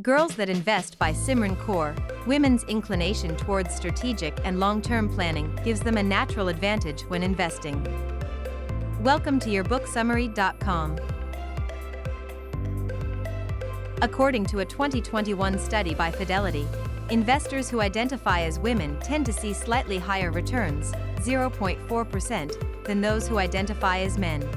Girls That Invest by Simran Kaur. Women's inclination towards strategic and long-term planning gives them a natural advantage when investing. Welcome to yourbooksummary.com. According to a 2021 study by Fidelity, investors who identify as women tend to see slightly higher returns, 0.4%, than those who identify as men.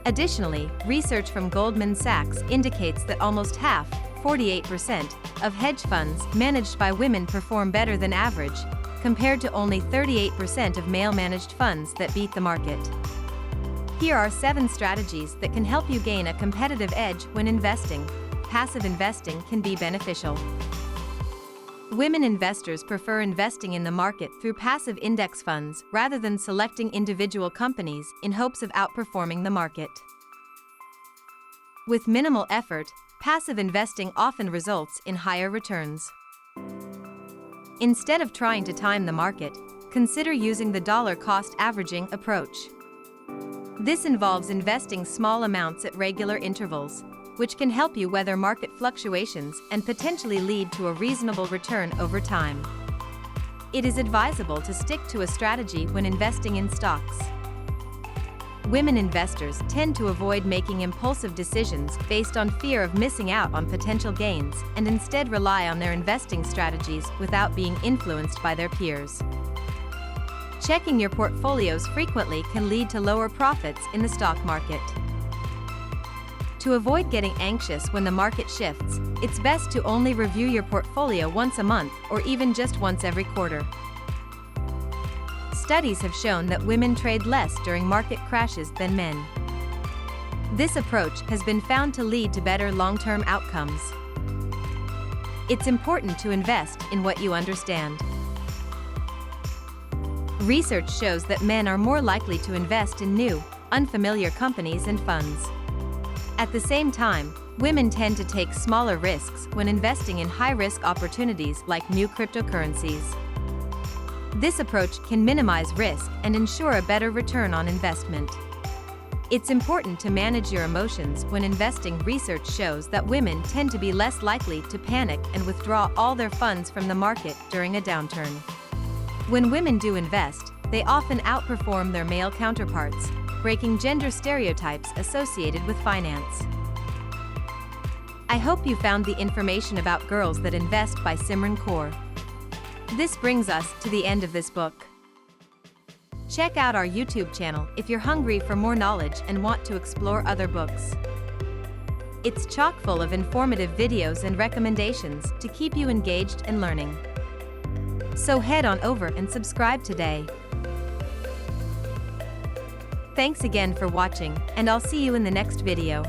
Additionally, research from Goldman Sachs indicates that almost half, 48%, of hedge funds managed by women perform better than average, compared to only 38% of male-managed funds that beat the market. Here are 7 strategies that can help you gain a competitive edge when investing. Passive investing can be beneficial. Women investors prefer investing in the market through passive index funds rather than selecting individual companies in hopes of outperforming the market. With minimal effort, passive investing often results in higher returns. Instead of trying to time the market, consider using the dollar-cost averaging approach. This involves investing small amounts at regular intervals, which can help you weather market fluctuations and potentially lead to a reasonable return over time. It is advisable to stick to a strategy when investing in stocks. Women investors tend to avoid making impulsive decisions based on fear of missing out on potential gains and instead rely on their investing strategies without being influenced by their peers. Checking your portfolios frequently can lead to lower profits in the stock market. To avoid getting anxious when the market shifts, it's best to only review your portfolio once a month or even just once every quarter. Studies have shown that women trade less during market crashes than men. This approach has been found to lead to better long-term outcomes. It's important to invest in what you understand. Research shows that men are more likely to invest in new, unfamiliar companies and funds. At the same time, women tend to take smaller risks when investing in high-risk opportunities like new cryptocurrencies. This approach can minimize risk and ensure a better return on investment. It's important to manage your emotions when investing. Research shows that women tend to be less likely to panic and withdraw all their funds from the market during a downturn. When women do invest, they often outperform their male counterparts, breaking gender stereotypes associated with finance. I hope you found the information about Girls That Invest by Simran Kaur. This brings us to the end of this book. Check out our YouTube channel if you're hungry for more knowledge and want to explore other books. It's chock full of informative videos and recommendations to keep you engaged and learning. So head on over and subscribe today. Thanks again for watching, and I'll see you in the next video.